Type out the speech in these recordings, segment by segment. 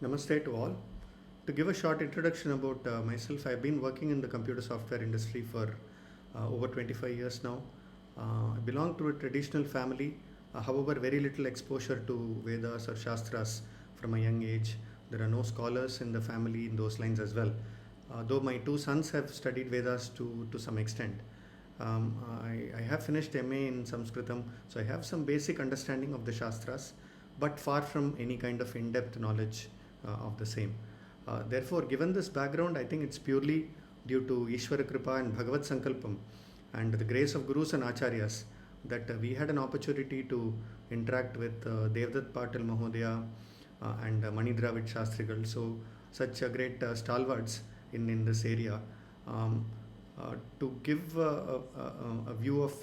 Namaste to all. To give a short introduction about myself, I've been working in the computer software industry for over 25 years now. I belong to a traditional family, however, very little exposure to Vedas or Shastras from a young age. There are no scholars in the family in those lines as well. Though my two sons have studied Vedas to some extent. I have finished MA in Sanskritam, so I have some basic understanding of the Shastras, but far from any kind of in depth knowledge of the same. Therefore, given this background, I think it's purely due to Ishvara Kripa and Bhagavad Sankalpam and the grace of Gurus and Acharyas that we had an opportunity to interact with Devdutt Patil Mahodaya and Mani Dravid Shastrigal. So, such great stalwarts in this area. Um, to give a view of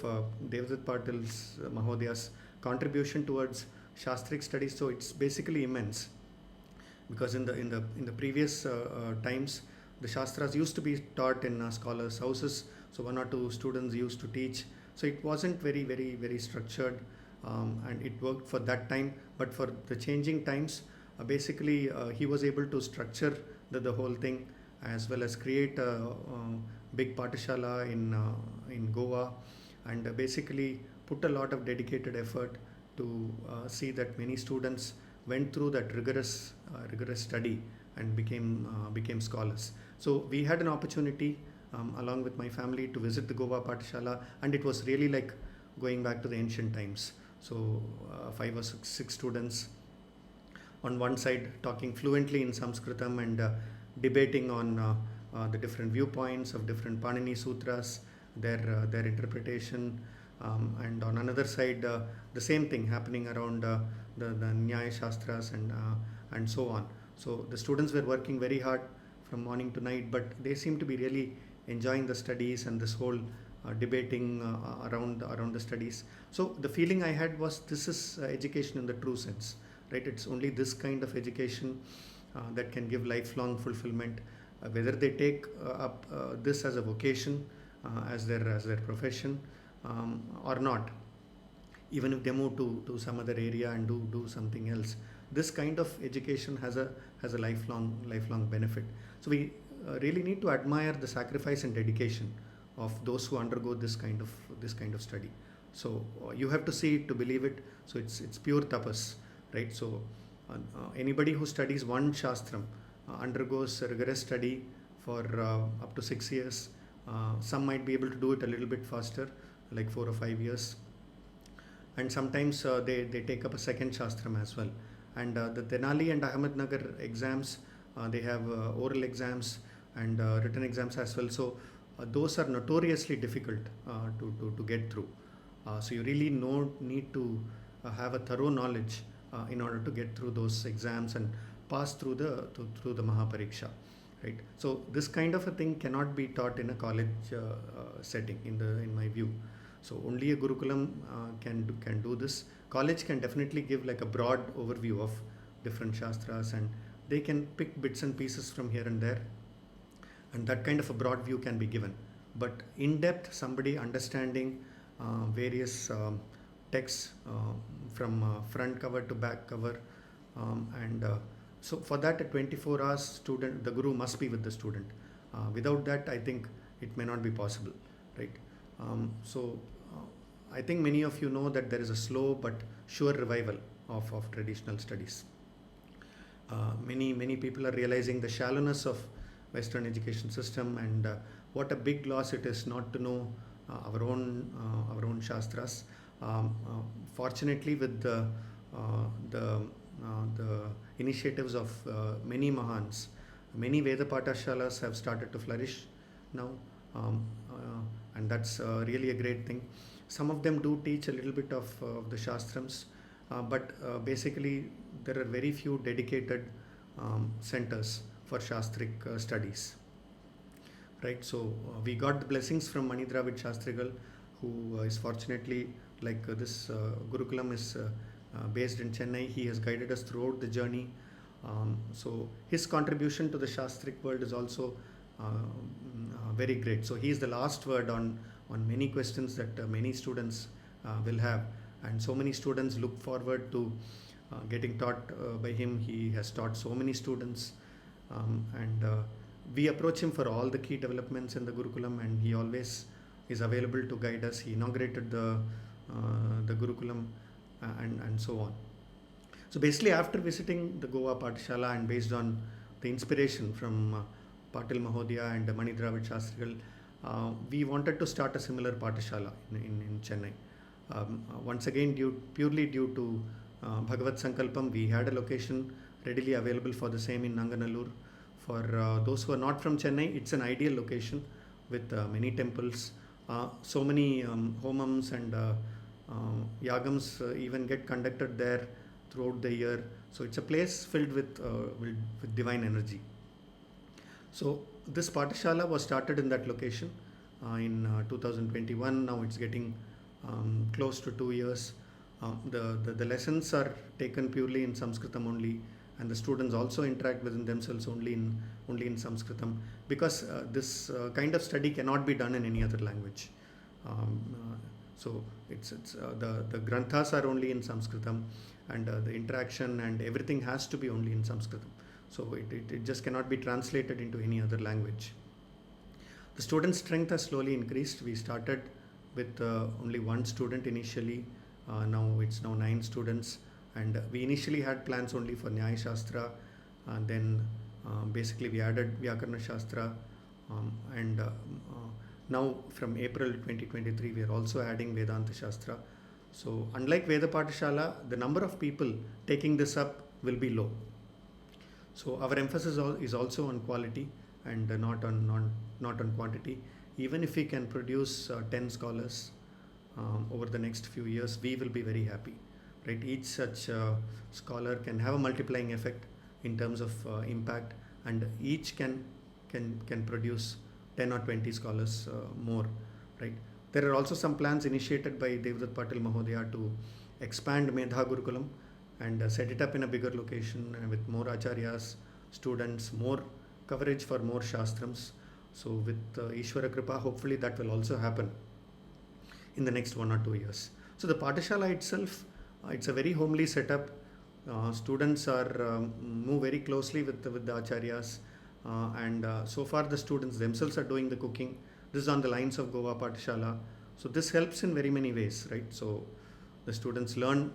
Devdutt Patil's Mahodaya's contribution towards Shastric studies, so it's basically immense because in the previous times the shastras used to be taught in scholars houses, so one or two students used to teach, so it wasn't very structured, and it worked for that time. But for the changing times, basically he was able to structure the whole thing, as well as create a big patashala in Goa, and basically put a lot of dedicated effort to see that many students went through that rigorous study and became scholars. So we had an opportunity, along with my family, to visit the Goa Patashala, and it was really like going back to the ancient times. So five or six students on one side talking fluently in Sanskritam and debating on the different viewpoints of different Panini Sutras, their interpretation, and on another side, the same thing happening around the Nyaya Shastras and so on. So the students were working very hard from morning to night, but they seem to be really enjoying the studies and this whole debating around the studies. So the feeling I had was this is education in the true sense, right? It's only this kind of education that can give lifelong fulfillment, whether they take up this as a vocation, as their profession, or not. Even if they move to some other area and do something else, this kind of education has a lifelong benefit. So we really need to admire the sacrifice and dedication of those who undergo this kind of study. So you have to see it to believe it. So it's pure tapas, right? So anybody who studies one shastram undergoes a rigorous study for up to 6 years. Some might be able to do it a little bit faster, like 4 or 5 years, and sometimes they take up a second shastram as well. And the Tenali and Ahmednagar exams, they have oral exams and written exams as well. So those are notoriously difficult to get through. So you really need to have a thorough knowledge in order to get through those exams and pass through the Mahapariksha, right? So this kind of a thing cannot be taught in a college setting, in my view. So only a Gurukulam can do this. College can definitely give like a broad overview of different shastras, and they can pick bits and pieces from here and there, and that kind of a broad view can be given. But in depth, somebody understanding various texts from front cover to back cover, and so for that, a 24 hours student, the guru must be with the student. Without that, I think it may not be possible, right? So I think many of you know that there is a slow but sure revival of traditional studies. Many people are realizing the shallowness of Western education system, and what a big loss it is not to know our own shastras. Fortunately, with the initiatives of many Mahans, many Veda Patashalas have started to flourish now, and that's really a great thing. Some of them do teach a little bit of the Shastrams, but basically there are very few dedicated centers for Shastric studies, right? So we got the blessings from Mani Dravid Shastrigal, who is fortunately, like this Gurukulam is based in Chennai. He has guided us throughout the journey. So his contribution to the Shastric world is also very great. So he is the last word on many questions that many students will have, and so many students look forward to getting taught by him. He has taught so many students, and we approach him for all the key developments in the Gurukulam, and he always is available to guide us. He inaugurated the Gurukulam, and so on. So basically, after visiting the Goa Pathshala and based on the inspiration from Patil Mahodaya and Mani Dravid Shastrigal, we wanted to start a similar Pathshala in Chennai. Once again, purely due to Bhagavat Sankalpam, we had a location readily available for the same in Nanganallur. For those who are not from Chennai, it's an ideal location with many temples. So many homams and yagams even get conducted there throughout the year. So it's a place filled with divine energy. So this Pathshala was started in that location in 2021. Now it's getting close to 2 years. The lessons are taken purely in Sanskritam only, and the students also interact within themselves only in Sanskritam, because this kind of study cannot be done in any other language. So it's the granthas are only in Sanskritam, and the interaction and everything has to be only in Sanskritam. So it just cannot be translated into any other language. The student strength has slowly increased. We started with only one student initially. Now it's 9 students, and we initially had plans only for Nyaya Shastra, and then basically we added Vyakarana Shastra, and now from April 2023 we are also adding Vedanta Shastra. So unlike Veda Pathshala, the number of people taking this up will be low. So our emphasis is also on quality and not on quantity. Even if we can produce 10 scholars over the next few years, we will be very happy, right? Each such scholar can have a multiplying effect in terms of impact, and each can produce 10 or 20 scholars more, right? There are also some plans initiated by Devdutt Patil Mahodaya to expand Medha Gurukulam and set it up in a bigger location with more acharyas, students, more coverage for more shastrams. So with Ishwara Kripa, hopefully that will also happen in the next 1 or 2 years. So the Pathshala itself, it's a very homely setup. Students are move very closely with the acharyas, and so far the students themselves are doing the cooking. This is on the lines of Goa Pathshala. So this helps in very many ways, right? So the students learn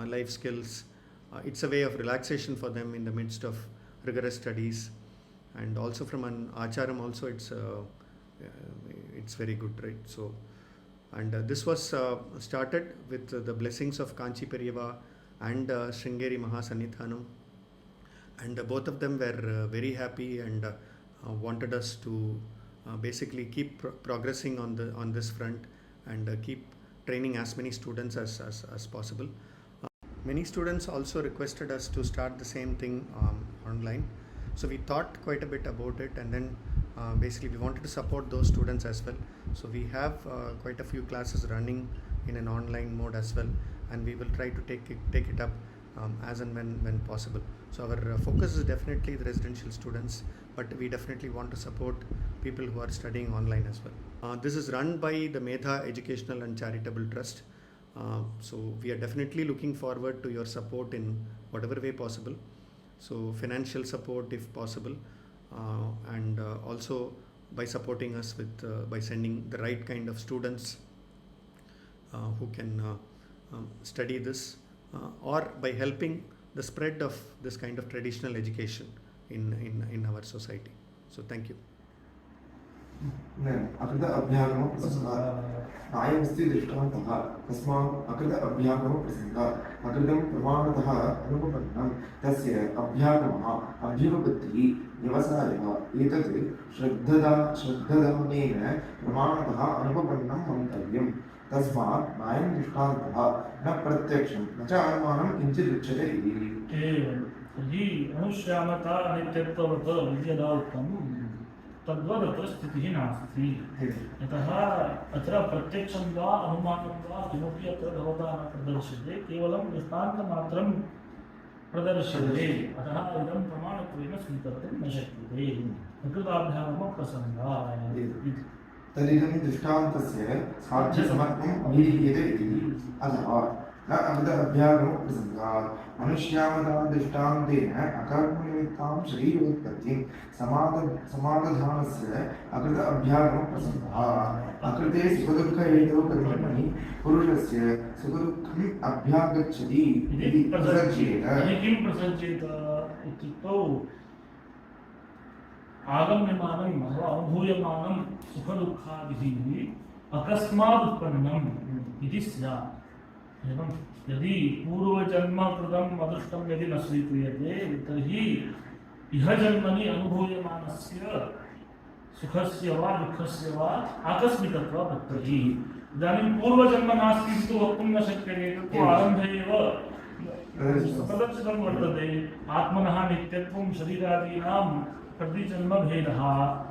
life skills. It's a way of relaxation for them in the midst of rigorous studies, and also from an acharam also it's very good, right? So, and this was started with the blessings of Kanchi Periyava and Sringeri Mahasannithanam, and both of them were very happy and wanted us to basically keep progressing on this front, and keep training as many students as possible. Many students also requested us to start the same thing online. So we thought quite a bit about it, and then basically we wanted to support those students as well. So we have quite a few classes running in an online mode as well, and we will try to take it up as and when possible. So our focus is definitely the residential students, but we definitely want to support people who are studying online as well. This is run by the Medha Educational and Charitable Trust. So we are definitely looking forward to your support in whatever way possible. So financial support if possible, and also by supporting us with by sending the right kind of students who can study this, or by helping the spread of this kind of traditional education in our society. So thank you. अकृत अभ्यागम प्रसंगात् नायमस्ति दृष्टवन्तः तस्मात् अकृत अभ्यागम प्रसंगात् अकृतं प्रमाणतः अनुपपन्नं तस्य अभ्यागमः अभ्युपपत्तिः व्यवसायः एतत् श्रद्धदानेन प्रमाणतः अनुपपन्नं मन्तव्यम् तस्मात् नायं दृष्टान्तः न प्रत्यक्षं न च अनुमानं किञ्चित् उच्यते इति यदि अनुश्यामता नित्यत्ववत् यदा उक्तं तद्वदत्र स्थितिः नास्ति। यतः अत्र प्रत्यक्षं वा अनुमानं वा किमपि अत्र भवता न प्रदर्श्यते, केवलं दृष्टान्तमात्रं प्रदर्श्यते। अतः इदं प्रमाणत्वेन स्वीकर्तुं न शक्यते। अकृताभ्यागमप्रसङ्गात् तदिदं दृष्टान्तस्य साध्यसमर्थम् अभिधीयते इति। अतः न अकृत अभ्यागमप्रसङ्गात् मनुष्यावतादृष्टान्तेन अकर्मनिमित्तां शरीरोत्पत्तिं समादधानस्य अकृत अभ्यागमप्रसङ्गः अकृते सुखदुःखहेतौ कर्मणि पुरुषस्य सुखदुःखम् अभ्यागच्छति इति प्रसज्येत। किं प्रसज्येत इत्युक्तौ आगम्यमानम् अथवा अनुभूयमानं सुखदुःखादिभिः अकस्मात् उत्पन्नम् इति स्यात्। एवं यदि पूर्वजन्मकृतम् अदृष्टं यदि न स्वीक्रियते तर्हि इह जन्मनि अनुभूयमानस्य सुखस्य वा दुःखस्य वा आकस्मिकत्वापत्तिः। इदानीं पूर्वजन्म नास्ति इति वक्तुं न शक्यते, तत्तु आरम्भे एव प्रदर्शितं वर्तते। आत्मनः नित्यत्वं शरीरादीनां प्रतिजन्मभेदः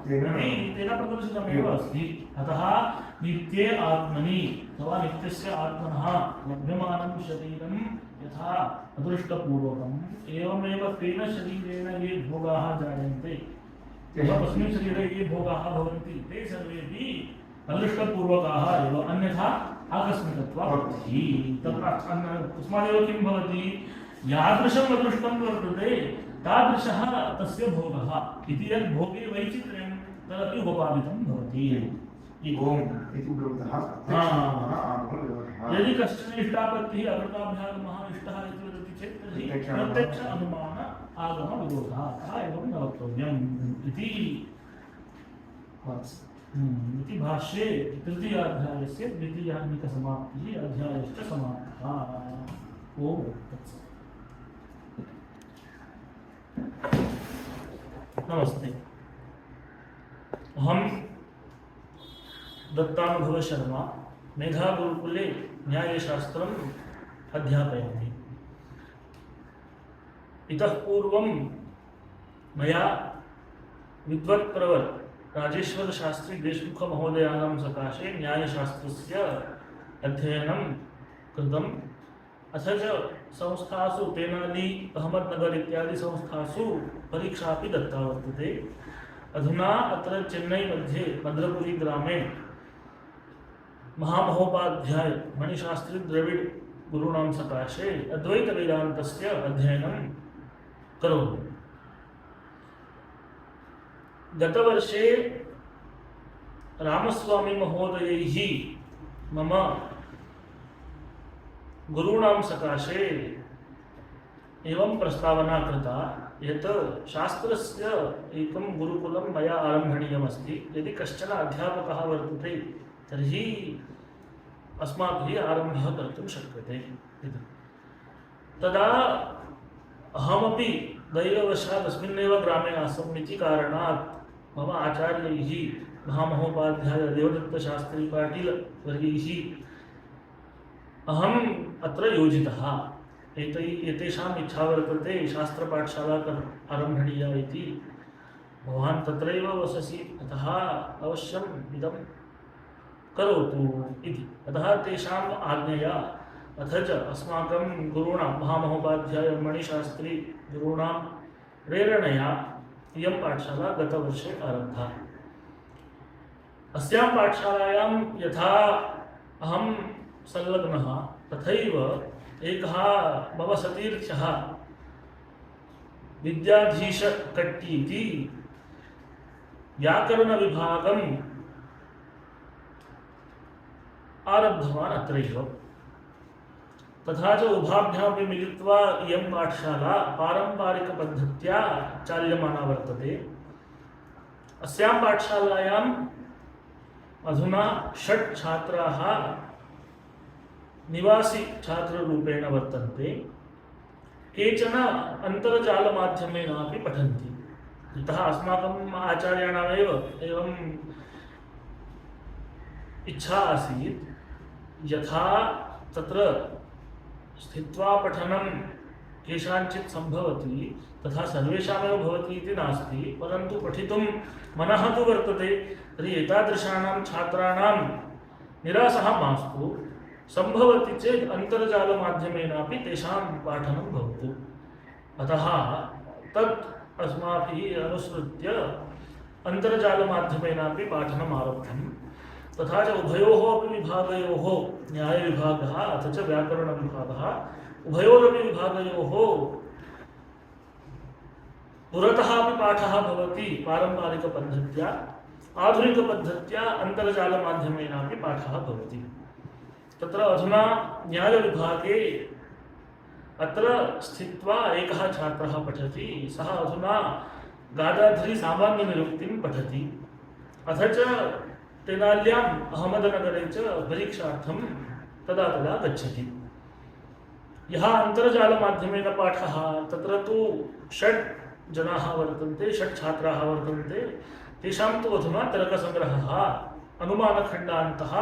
तेन प्रदर्शितमेव अस्ति। अतः नित्ये आत्मनि अथवा नित्यस्य आत्मनः लभ्यमानं शरीरं यथा अदृष्टपूर्वकम् एवमेव तेन शरीरेण ये भोगाः जायन्ते तस्मिन् शरीरे ये भोगाः भवन्ति ते सर्वेपि अदृष्टपूर्वकाः एव, अन्यथा आकस्मिकत्वात्। तस्मादेव किं भवति, यादृशम् अदृष्टं वर्तते तादृशः तस्य भोगः इति यद् भोगे वैचित्र्यं तदपि उपपादितं भवति। ओम इति ब्रह्मतः यदि कश्चन इष्टापत्तिः अकृताभ्यागमः इष्टः इति वदति चेत् तर्हि प्रत्यक्ष अनुमान आगम विरोधः एवं न वक्तव्यम् इति भाष्ये तृतीयाध्यायस्य द्वितीयाह्निकसमाप्तिः अध्यायश्च समाप्तः। ओम तत्सत्। नमस्ते। अहं दत्तानुभव शर्मा मेधागुरुकुले न्यायशास्त्रम् अध्यापयामि। इतः पूर्वं मया विद्वत्प्रवर राजेश्वर शास्त्री देशमुख महोदयानां सकाशे न्यायशास्त्रस्य अध्ययनं कृतम्। अथ च संस्थासु तेनाली अहमदनगर इत्यादि संस्थासु परीक्षापि दत्ता वर्तते। अधुना अत्र चेन्नई मध्ये मद्रपुरी ग्रामे महामहोपाध्याय मणिशास्त्री द्रविड़ गुरूणां सकाशे अद्वैत वेदान्तस्य अध्ययनं करोमि। गतवर्षे रामस्वामी महोदयैः मम गुरूणां सकाशे एवं प्रस्तावना कृता यत् शास्त्रस्य एकं गुरुकुलं मया आरम्भणीयमस्ति। यदि कश्चन अध्यापकः वर्तते तर्हि अस्माभिः आरम्भः कर्तुं शक्यते। तदा अहमपि दैववशात् अस्मिन्नेव ग्रामे आसम् इति कारणात् मम आचार्यैः महामहोपाध्याय देवदत्तशास्त्री पाटील वर्यैः अहम् अत्र योजितः। एतेषाम् इच्छा वर्तते शास्त्रपाठशाला आरम्भणीया इति। भवान् तत्रैव वससि, अतः अवश्यम् इदं करोतु इति। अतः तेषाम् आज्ञया अथ च अस्माकं गुरूणां महामहोपाध्याय मणिशास्त्री गुरूणां प्रेरणया इयं पाठशाला गतवर्षे आरब्धा। अस्यां पाठशालायां यथा अहं संलग्नः तथैव एकः मम सतीर्थ्यः विद्याधीशकट्टी इति व्याकरणविभागम् आरब्धवान् अत्रैव। तथा च उभाभ्यामपि मिलित्वा इयं पाठशाला पारम्परिकपद्धत्या चाल्यमाना वर्तते। अस्यां पाठशालायाम् अधुना 6 छात्राः निवासी छात्ररूपेण वर्तन्ते। केचन अन्तर्जालमाध्यमेनापि पठन्ति। इतः अस्माकम् आचार्याणामेव एवम् इच्छा आसीत् यथा तत्र स्थित्वा पठनं केषाञ्चित् सम्भवति तथा सर्वेषामेव भवति इति नास्ति, परन्तु पठितुं मनः तु वर्तते। तर्हि एतादृशानां छात्राणां निरासः मास्तु। सम्भवति चेत् अन्तर्जालमाध्यमेनापि तेषां पाठनं भवतु। अतः तत् अस्माभिः अनुसृत्य अन्तर्जालमाध्यमेनापि पाठनम् आरब्धम्। तथा च उभयोः अपि विभागयोः न्यायविभागः अथ च व्याकरणविभागः उभयोरपि विभागयोः पुरतः अपि पाठः भवति पारम्परिकपद्धत्या आधुनिकपद्धत्या अन्तर्जालमाध्यमेनापि पाठः भवति। तत्र अधुना न्यायविभागे अत्र स्थित्वा एकः छात्रः पठति। सः अधुना गादाधरी सामान्यनिरुक्तिं पठति। अथ च तेनाल्याम् अहमदनगरे च परीक्षार्थं तदा तदा गच्छति। यः अन्तर्जालमाध्यमेन पाठः तत्र तु 6 जनाः वर्तन्ते, 6 छात्राः वर्तन्ते। तेषां तु अधुना तर्कसङ्ग्रहः अनुमानखण्डान्तः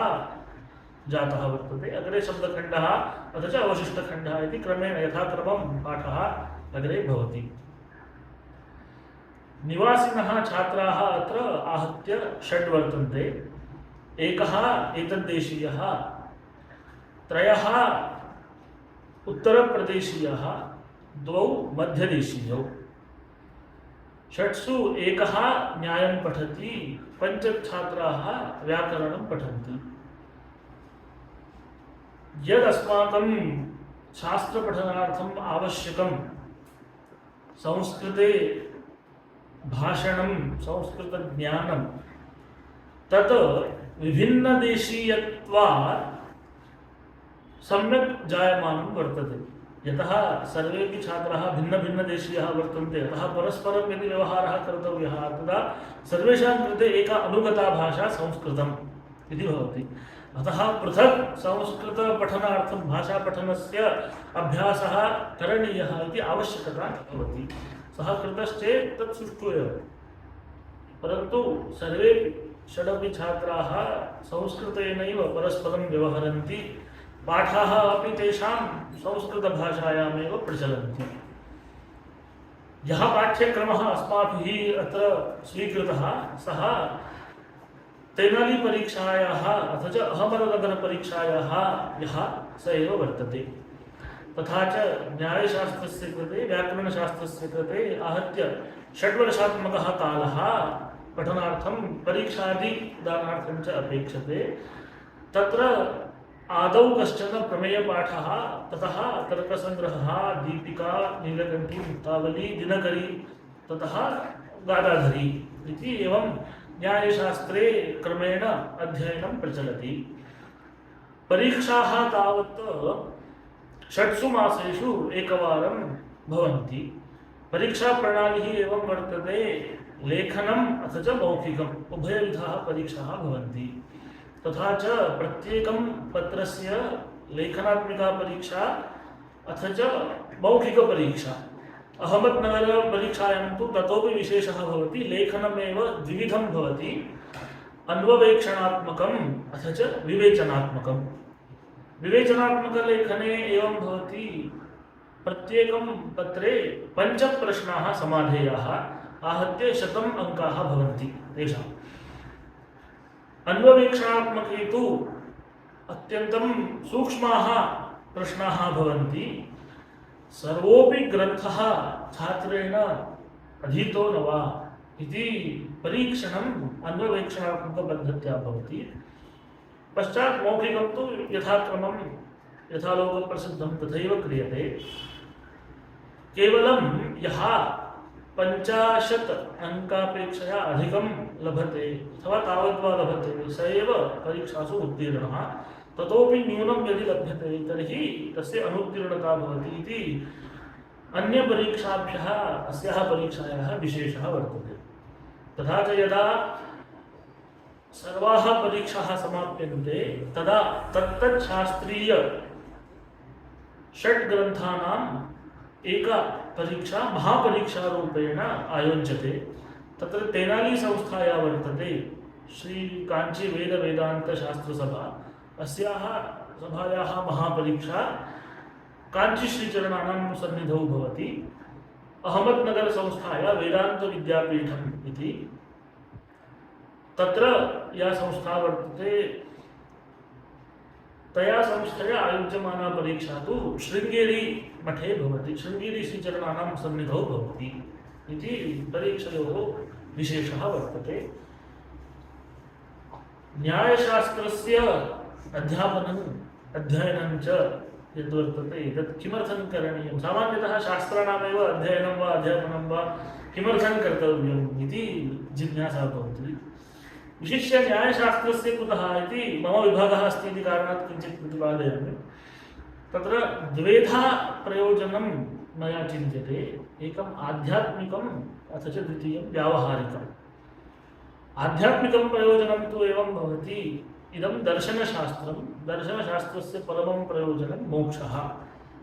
जातः वर्तते। अग्रे शब्दखण्डः अथ च अवशिष्टखण्डः इति क्रमेण यथाक्रमं पाठः अग्रे भवति। निवासिनः छात्राः अत्र आहत्य 6 वर्तन्ते। एकः एतद्देशीयः, 3 उत्तरप्रदेशीयः, 2 मध्यदेशीयौ। 6 एकः न्यायं पठति, 5 छात्राः व्याकरणं पठन्ति। यदस्माकं शास्त्रपठनार्थम् आवश्यकं संस्कृते भाषणं, संस्कृतज्ञानं तत् विभिन्नदेशीयत्वात् सम्यक् जायमानं वर्तते। यतः सर्वेपि छात्राः भिन्नभिन्नदेशीयाः वर्तन्ते, अतः परस्परं यदि व्यवहारः कर्तव्यः तदा सर्वेषां कृते एका अनुगता भाषा संस्कृतम् इति भवति। अतः पृथक् संस्कृतपठनार्थं भाषापठनस्य अभ्यासः करणीयः इति आवश्यकता न भवति। सः कृतश्चेत् तत् सुष्ठु एव। परन्तु सर्वे 6 छात्राः संस्कृतेनैव परस्परं व्यवहरन्ति, पाठाः अपि तेषां संस्कृतभाषायामेव प्रचलन्ति। यः पाठ्यक्रमः अस्माभिः अत्र स्वीकृतः सः तेनालीपरीक्षायाः अथ च अहमदनगरपरीक्षायाः यः स एव वर्तते। तथा च न्यायशास्त्रस्य कृते, व्याकरणशास्त्रस्य कृते आहत्य 6 वर्षात्मकः कालः पठनार्थं परीक्षादिदानार्थं च अपेक्षते। तत्र आदौ कश्चन प्रमेयपाठः, ततः तर्कसङ्ग्रहः, दीपिका, नीलकण्ठी, मुक्तावली, दिनकरी, ततः गादाधरी इति एवं न्यायशास्त्रे क्रमेण अध्ययनं प्रचलति। परीक्षाः तावत् 6 मासेषु एकवारं भवन्ति। परीक्षाप्रणालिः एवं वर्तते, लेखनम् अथ च मौखिकम् उभयविधाः परीक्षाः भवन्ति। तथा च प्रत्येकं पत्रस्य लेखनात्मिका परीक्षा अथ च मौखिकपरीक्षा। अहमदनगरपरीक्षायां तु ततोपि विशेषः भवति, लेखनमेव द्विविधं भवति, अन्ववेक्षणात्मकम् अथ च विवेचनात्मकम्। विवेचनात्मकलेखने एवं भवति, प्रत्येकं पत्रे 5 प्रश्नाः समाधेयाः, आहत्य 100 अङ्काः भवन्ति तेषाम्। अन्ववेक्षणात्मके तु अत्यन्तं सूक्ष्माः प्रश्नाः भवन्ति। सर्वोऽपि ग्रन्थः छात्रेण अधीतो न वा इति परीक्षणम् अन्ववेक्षणात्मकपद्धत्या भवति। पश्चात् मौखिकं तु यथाक्रमं यथालोकप्रसिद्धं तथैव क्रियते। केवलं यः 50 अङ्कापेक्षया अधिकं लभते अथवा तावद्वा लभते स एव परीक्षासु उत्तीर्णः। ततोपि न्यूनं यदि लभ्यते तर्हि तस्य अनुत्तीर्णता भवति इति अन्यपरीक्षाभ्यः अस्याः परीक्षायाः विशेषः वर्तते। तथा च यदा सर्वाः परीक्षाः समाप्यन्ते तदा तत्तच्छास्त्रीय 6 ग्रन्थानाम् एका परीक्षा महापरीक्षारूपेण आयोज्यते। तत्र तेनाली संस्था या वर्तते, श्री काञ्ची वेदान्तशास्त्रसभा, अस्याः सभायाः महापरीक्षा काञ्चीश्रीचरणानां सन्निधौ भवति। अहमदनगरसंस्थाया वेदान्तविद्यापीठम् इति, तत्र या संस्था वर्तते तया संस्थया आयोज्यमाना परीक्षा तु शृङ्गेरी मठे भवति, शृङ्गेरी श्रीचरणानां सन्निधौ भवति इति परीक्षयोः विशेषः वर्तते। न्यायशास्त्रस्य अध्यापनम् अध्ययनं च यद्वर्तते तत् किमर्थं करणीयं सामान्यतः शास्त्राणामेव अध्ययनं वा अध्यापनं वा किमर्थं कर्तव्यम् इति जिज्ञासा भवति विशिष्य न्यायशास्त्रस्य कुतः इति मम विभागः अस्ति इति कारणात् किञ्चित् प्रतिपादयामि तत्र द्वेधा प्रयोजनं मया चिन्त्यते एकम् आध्यात्मिकम् अथ च द्वितीयं व्यावहारिकम् आध्यात्मिकं प्रयोजनं तु एवं भवति इदं दर्शनशास्त्रस्य परमं प्रयोजनं मोक्षः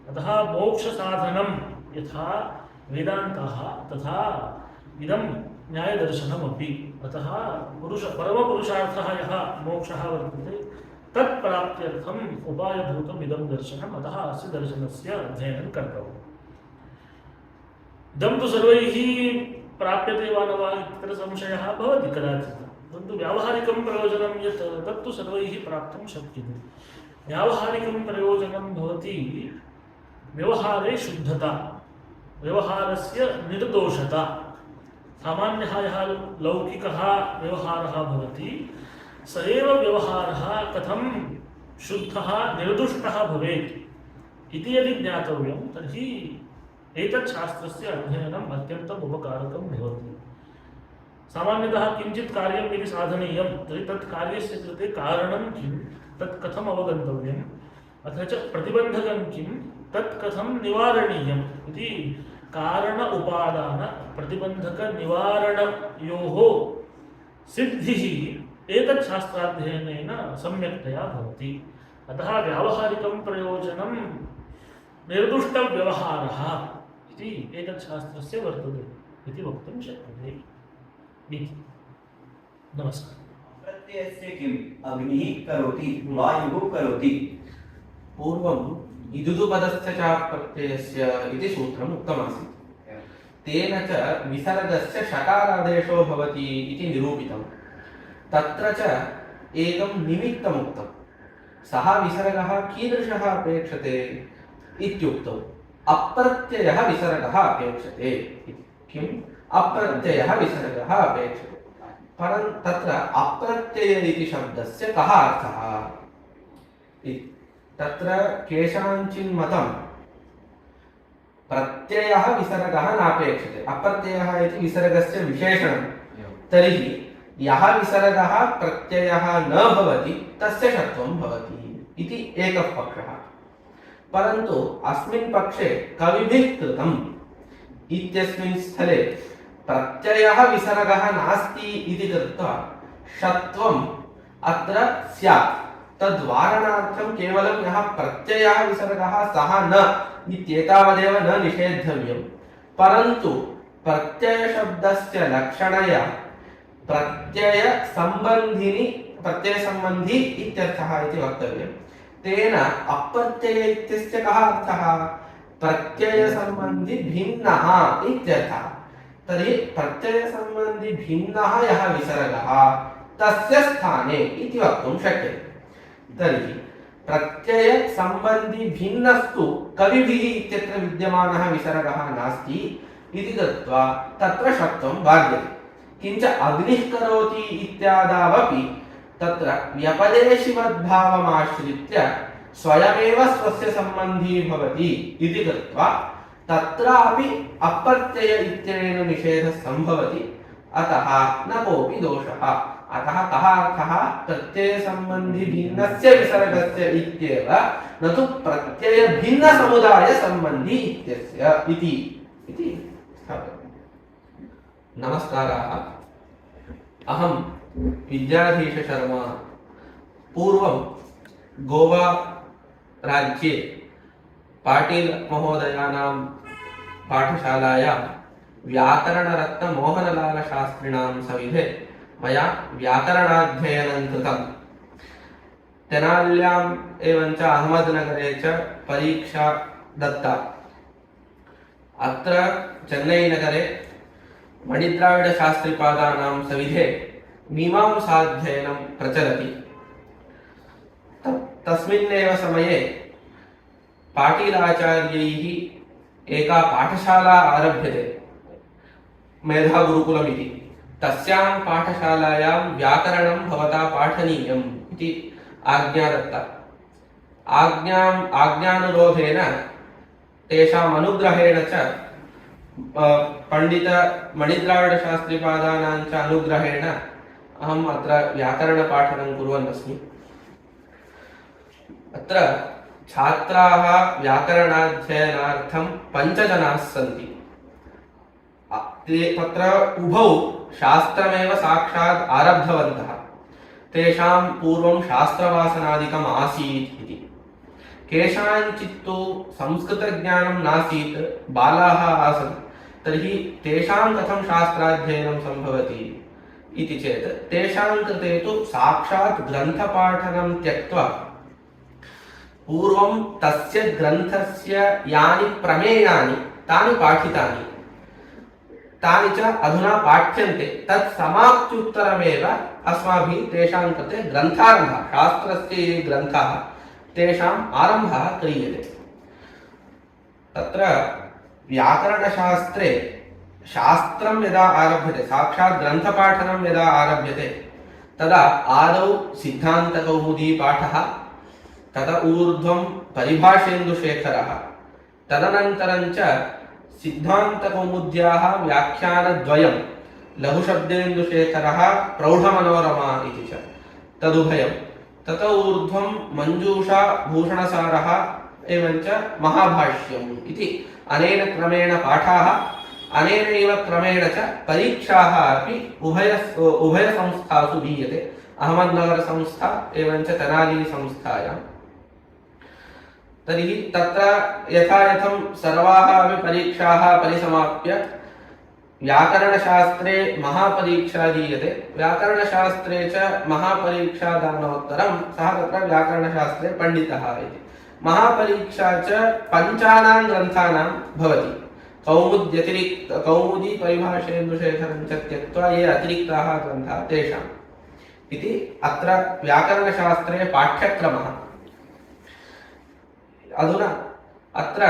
अतः मोक्षसाधनं यथा वेदान्तः तथा इदं न्यायदर्शनमपि अतः परमपुरुषार्थः यः मोक्षः वर्तते तत्प्राप्त्यर्थम् उपायभूतम् इदं दर्शनम् अतः अस्य दर्शनस्य अध्ययनं कर्तव्यम् इदं तु सर्वैः प्राप्यते वा न वा इत्यत्र संशयः भवति कदाचित् परन्तु व्यावहारिकं प्रयोजनं यत् तत्तु सर्वैः प्राप्तुं शक्यते व्यावहारिकं प्रयोजनं भवति व्यवहारे शुद्धता व्यवहारस्य निर्दोषता सामान्यः यः लौकिकः व्यवहारः भवति स एव व्यवहारः कथं शुद्धः निर्दुष्टः भवेत् इति यदि ज्ञातव्यं तर्हि एतत् शास्त्रस्य अध्ययनम् अत्यन्तम् उपकारकं भवति सामान्यतः किञ्चित् कार्यं यदि साधनीयं तर्हि तत् कार्यस्य कृते कारणं किं तत् कथम् अवगन्तव्यम् अथ च प्रतिबन्धकं किं तत् कथं निवारणीयम् इति कारण उपादान प्रतिबन्धक निवारणयोः सिद्धिः एतत् शास्त्राध्ययनेन सम्यक्तया भवति अतः व्यावहारिकं प्रयोजनं निर्दुष्टव्यवहारः इति एतत् शास्त्रस्य वर्तते इति वक्तुं शक्यते इति नमस्कारः प्रत्ययस्य किम् अग्निः करोति वायुः करोति पूर्वम् इदुदुपदस्य च प्रत्ययस्य इति सूत्रम् उक्तमासीत् तेन च विसर्गस्य षकारादेशो भवति इति निरूपितं तत्र च एकं निमित्तम् उक्तं सः विसर्गः कीदृशः अपेक्षते इत्युक्तौ अप्रत्ययः विसर्गः अपेक्षते किम् अप्रत्ययः विसर्गः अपेक्षते परन्तु तत्र अप्रत्यय इति शब्दस्य कः अर्थः तत्र केषाञ्चिन् मतं प्रत्ययः विसर्गः नापेक्षते अप्रत्ययः इति विसर्गस्य विशेषणं तर्हि यः विसर्गः प्रत्ययः न भवति तस्य षत्वं भवति इति एकः पक्षः परन्तु अस्मिन् पक्षे कविभिः कृतम् इत्यस्मिन् स्थले प्रत्ययः विसर्गः नास्ति इति कृत्वा षत्वम् अत्र स्यात् तद्वारणार्थं केवलं यः प्रत्ययः विसर्गः सः न इत्येतावदेव न निषेद्धव्यं परन्तु प्रत्ययशब्दस्य लक्षणया प्रत्ययसम्बन्धी इत्यर्थः इति वक्तव्यं तेन अप्रत्यय इत्यस्य कः अर्थः प्रत्ययसम्बन्धी भिन्नः इत्यर्थः तर्हि प्रत्ययसम्बन्धी भिन्नः यः विसर्गः तस्य स्थाने इति वक्तुं शक्यते तर्हि प्रत्यय संबंधी भिन्नस्तु कविभिः इत्यत्र विद्यमानः विसर्गः नास्ति इति कृत्वा तत्र षत्वं बाध्यते किञ्च अग्निः करोति इत्यादावपि तत्र व्यपदेशिवद्भावमाश्रित्य स्वयमेव स्वस्य सम्बन्धी भवति इति कृत्वा तत्रापि अप्रत्यय इत्यनेन निषेधः सम्भवति अतः न कोऽपि दोषः अतः कः अर्थः प्रत्ययसम्बन्धी भिन्नस्य विसर्गस्य इत्येव न तु प्रत्यय भिन्न समुदाय सम्बन्धी इत्यस्य इति स्थापयामि नमस्काराः अहं विद्याधीश शर्मा पूर्वं गोवा राज्ये पाटील महोदयानां पाठशालायां व्याकरणरत्न मोहनलाल शास्त्रिणां सविधे मया व्याकरणाध्ययनं कृतं तेनाल्याम् एवञ्च अहमदनगरे च परीक्षा दत्ता अत्र चेन्नैनगरे मणिद्राविडशास्त्रिपादानां सविधे मीमांसाध्ययनं प्रचलति तस्मिन्नेव समये पाटीलाचार्यैः एका पाठशाला आरभ्यते मेधागुरुकुलम् इति तस्यां पाठशालायां व्याकरणं भवता पाठनीयम् इति आज्ञा दत्ता। आज्ञानुरोधेन तेषाम् अनुग्रहेण च पंडित मणिद्राविडशास्त्रिपादानां च अनुग्रहेण अहम् अत्र व्याकरणपाठनं कुर्वन् अस्मि। अत्र छात्राः व्याकरणाध्ययनार्थं 5 जनाः सन्ति। तत्र उभौ शास्त्रमेव साक्षात् आरब्धवन्तः। तेषां पूर्वं शास्त्रवासनादिकम् आसीत् इति। केषाञ्चित्तु संस्कृतज्ञानं नासीत्, बालाः आसन्, तर्हि तेषां कथं शास्त्राध्ययनं सम्भवति इति चेत् तेषां कृते तु साक्षात् ग्रन्थपाठनं त्यक्त्वा पूर्वं तस्य ग्रन्थस्य यानि प्रमेयानि तानि पाठितानि, तानि च अधुना पाठ्यन्ते। तत् समाप्त्युत्तरमेव अस्माभिः तेषां कृते ग्रन्थारम्भः, शास्त्रस्य ये ग्रन्थाः तेषाम् आरम्भः क्रियते। तत्र व्याकरणशास्त्रे शास्त्रं यदा आरभ्यते, साक्षात् ग्रन्थपाठनं यदा आरभ्यते, तदा आदौ सिद्धान्तकौमुदीपाठः, तद ऊर्ध्वं परिभाषेन्दुशेखरः, तदनन्तरं च सिद्धान्तकौमुद्याः व्याख्यानद्वयं लघुशब्देन्दुशेखरः, प्रौढमनोरमा इति च तदुभयं, तत ऊर्ध्वं मञ्जूषा, भूषणसारः एवञ्च महाभाष्यम् इति अनेन क्रमेण पाठाः, अनेनैव क्रमेण च परीक्षाः अपि उभयसंस्थासु दीयते, अहमदनगरसंस्था एवञ्च तेनालीसंस्थायाम्। तर्हि तत्र यथायथं सर्वाः अपि परीक्षाः परिसमाप्य व्याकरणशास्त्रे महापरीक्षा दीयते। व्याकरणशास्त्रे च महापरीक्षादानोत्तरं सः तत्र व्याकरणशास्त्रे पण्डितः इति। महापरीक्षा च 5 ग्रन्थानां भवति। कौमुदी, परिभाषेन्दुशेखरं च त्यक्त्वा ये अतिरिक्ताः ग्रन्थाः तेषाम् इति अत्र व्याकरणशास्त्रे पाठ्यक्रमः। अधुना अत्र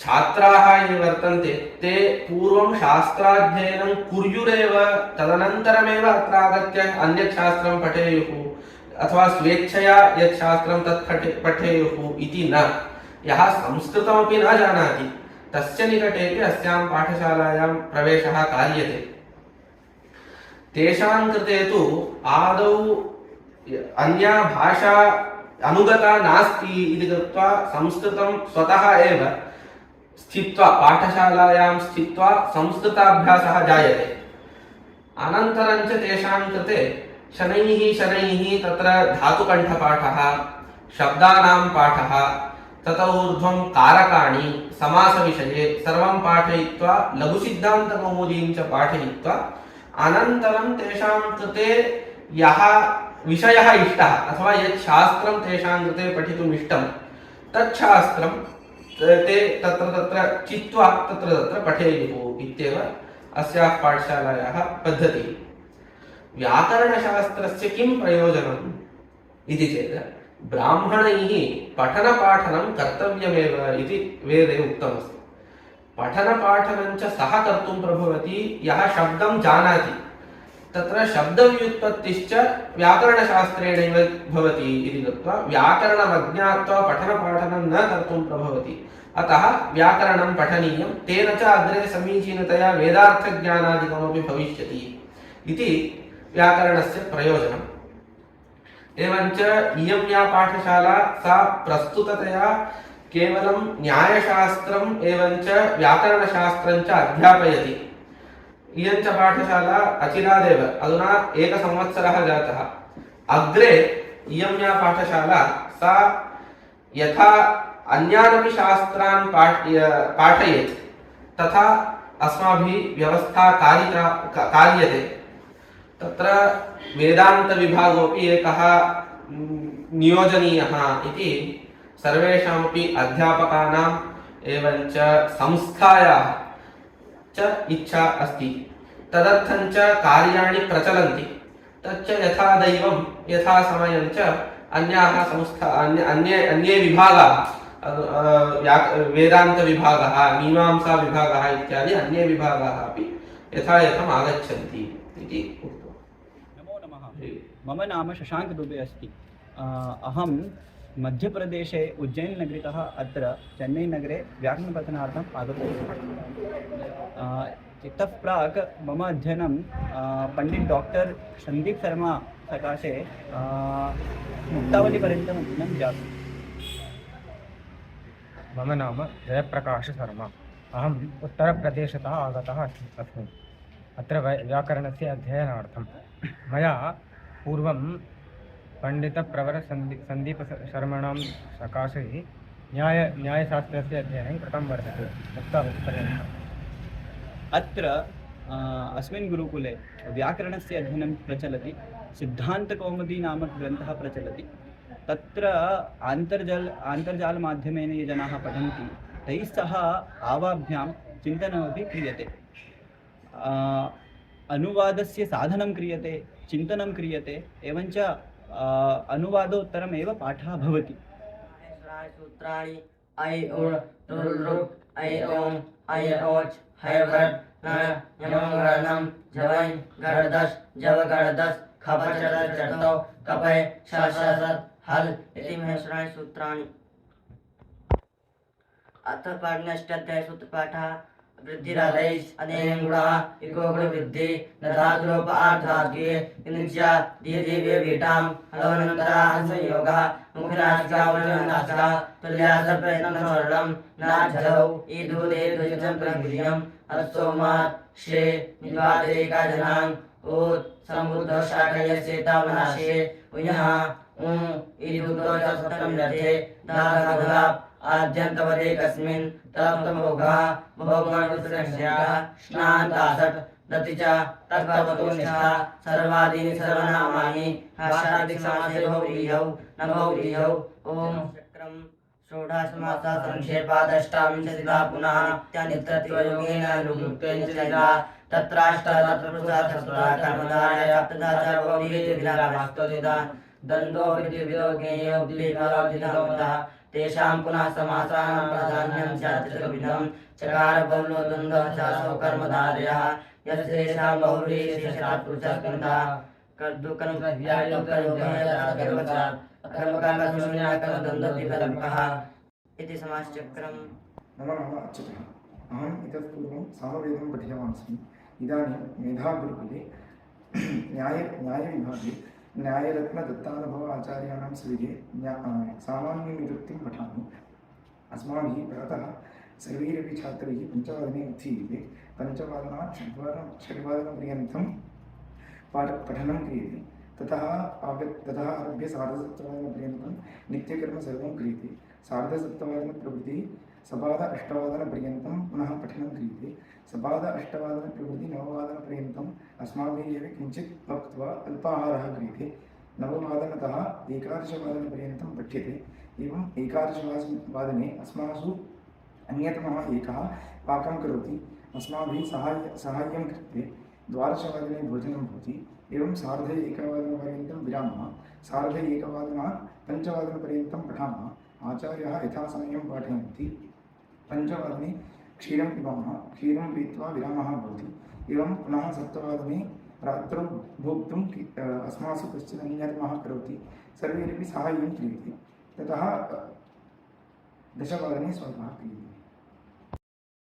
छात्राः ये वर्तन्ते ते पूर्वं शास्त्राध्ययनं कुर्युरेव, तदनन्तरमेव अत्र आगत्य अन्यत् शास्त्रं पठेयुः अथवा स्वेच्छया यत् शास्त्रं तत् पठेयुः इति न। यः संस्कृतमपि न जानाति तस्य निकटेपि अस्यां पाठशालायां प्रवेशः कार्यते। तेषां कृते तु आदौ अन्या भाषा अनुगता नास्ति इति कृत्वा संस्कृतं स्वतः एव स्थित्वा पाठशालायां स्थित्वा संस्कृताभ्यासः जायते। अनन्तरं च तेषां कृते शनैः तत्र धातुकण्ठपाठः, शब्दानां पाठः, तत ऊर्ध्वं कारकाणि, समासविषये सर्वं पाठयित्वा लघुसिद्धान्तकौमुदीं च पाठयित्वा अनन्तरं तेषां कृते यः विषयः इष्टः अथवा यत् शास्त्रं तेषां कृते पठितुम् इष्टं तत् शास्त्रं ते तत्र चित्वा तत्र पठेयुः इत्येव अस्याः पाठशालायाः पद्धतिः। व्याकरणशास्त्रस्य किं प्रयोजनम् इति चेत् ब्राह्मणैः पठनपाठनं कर्तव्यमेव इति वेदे उक्तमस्ति। पठनपाठनं च सः कर्तुं प्रभवति यः शब्दं जानाति। तत्र शब्दव्युत्पत्तिश्च व्याकरणशास्त्रेणैव भवति इति कृत्वा व्याकरणमज्ञात्वा पठनपाठनं न कर्तुं प्रभवति। अतः व्याकरणं पठनीयं, तेन च अग्रे समीचीनतया वेदार्थज्ञानादिकमपि भविष्यति इति व्याकरणस्य प्रयोजनम्। एवञ्च इयं या पाठशाला सा प्रस्तुततया केवलं न्यायशास्त्रम् एवञ्च व्याकरणशास्त्रं च अध्यापयति। इयं च पाठशाला अचिरादेव अधुना 1 संवत्सरः जातः। अग्रे इयं या पाठशाला सा यथा अन्यानपि शास्त्रान् पाठयेत् तथा अस्माभिः व्यवस्था कार्यते। तत्र वेदान्तविभागोऽपि एकः नियोजनीयः इति सर्वेषामपि अध्यापकानाम् एवञ्च संस्थायाः च इच्छा अस्ति। तदर्थं च कार्याणि प्रचलन्ति। तच्च यथा दैवं यथा समयं च अन्याः संस्था अन्ये विभागाः वेदान्तविभागः, मीमांसाविभागः इत्यादि अन्ये विभागाः अपि यथा यथम् आगच्छन्ति इति उक्तवान्। नमो नमः। मम नाम शशाङ्क दुबे अस्ति। अहं मध्यप्रदेशे उज्जैन नगरीतः अत्र चेन्नैनगरे व्याकरणपठनार्थम् आगतवान्। इतः प्राक् मम अध्ययनं पण्डित डॉक्टर संदीप शर्मा सकाशे मुक्तावलीपर्यन्तम् अध्ययनं जातम्। मम नाम जयप्रकाश शर्मा। अहम् उत्तरप्रदेशतः आगतः अस्मि। अत्र व्याकरणस्य अध्ययनार्थं मया पूर्वं पण्डितप्रवर सन्दीपशर्मणां सकाशे न्यायशास्त्रस्य अध्ययनं कृतं वर्तते मुक्तावलीपर्यन्तम्। अत्र अस्मिन् गुरुकुले व्याकरणस्य अध्ययनं प्रचलति। सिद्धान्तकौमुदी नामक ग्रन्थः प्रचलति। तत्र आन्तर्जालमाध्यमेन ये जनाः पठन्ति तैः सह आवाभ्यां चिन्तनमपि क्रियते। अनुवादस्य साधनं क्रियते, चिन्तनं क्रियते, एवञ्च अनुवादोत्तरमेव पाठः भवति। सूत्राणि ऐ उर् रुल् रुक् ऐ ओम् ऐ ओच् है भट् न यमङ्गणं जवै गणदस् जवगणदस् खपचर चटौ कपै शशसत् हल् इति महेश्वराणि सूत्राणि। अथ पाठ्याध्याय सूत्रपाठः वृद्धिरादैः अनेन गुणः इको गुणवृद्धि न धातुरोपार्थाद्ये निज्या दीर्घे वीटाम् अनन्तरः संयोगः मुखराशिकावचनाशिका तुल्यासप्रयत्नसरलं नाझलौ ईदुदे द्विजं प्रगृह्यम् अस्सोमात् शे निवादेकाजनां उत् समुद्रशाकयस्येतावनाशे उयः ईदुदो च सप्तम रथे दाघाघुलाप् आद्यन्तवदेकस्मिन् तप्तमोघः भोगमनुसृष्याः स्नान्तासट् दति च तत्त्वतोनिष्ठा सर्वादीनि सर्वनामानि हास्यादिकसमासे भौरीहौ न भौरीहौ ॐ चक्रं षोडशमासा संक्षेपादष्टाविंशतिदा पुनः नित्यनित्यत्वयोगेन लुप्तेन च यदा तत्राष्टादशपुरुषा कर्मधारय सप्तदा च भौरीतिभिरावास्तोदिदा दन्दो विधिविदोगेयो उद्लीकादिनवतः तेषां पुनः समासानां प्राधान्यं स्यात् चकार बहुलो द्वन्द्वः चासो कर्मधारयः यस्तेषां बहुव्रीहिशेषात् पुरुषः स्कन्धः कर्मकाण्डशून्याकर्मद्वन्द्वद्विकल्पः इति समासचक्रम्। मम नाम अच्युतः। अहम् इतः पूर्वं सामवेदं पठितवान् अस्मि। इदानीं मेधागुरुकुले न्यायविभागे न्यायरत्नदत्तानुभव आचार्याणां सविधे सामान्यनिरुक्तिं पठामि। अस्माभिः प्रातः सर्वैरपि छात्रैः 5:15 उत्थीयते। 5:15 षड्वादनपर्यन्तं पठनं क्रियते। ततः आरभ्य 7:30पर्यन्तं नित्यकर्म सर्वं क्रियते। 7:30 सपाद 8:00 पुनः पठनं क्रियते। सपाद 8:00 9:00 अस्माभिः एव किञ्चित् पक्त्वा अल्पाहारः क्रियते। 9:00तः 11:00 पठ्यते। एवं 11:00 अस्मासु अन्यतमः एकः पाकं करोति। अस्माभिः साहाय्यं क्रियते। 12:00 भोजनं भवति। एवं 1:30 विरामः। 1:30 5:00 पठामः। आचार्यः यथासमयं पाठयन्ति। 5:00 क्षीरं पिबामः। क्षीरं पीत्वा विरामः भवति। एवं पुनः 7:00 रात्रौ भोक्तुम् अस्मासु कश्चित् अन्यतमः करोति। सर्वैरपि साहाय्यं क्रियते। ततः 10:00 स्वल्पः क्रियते।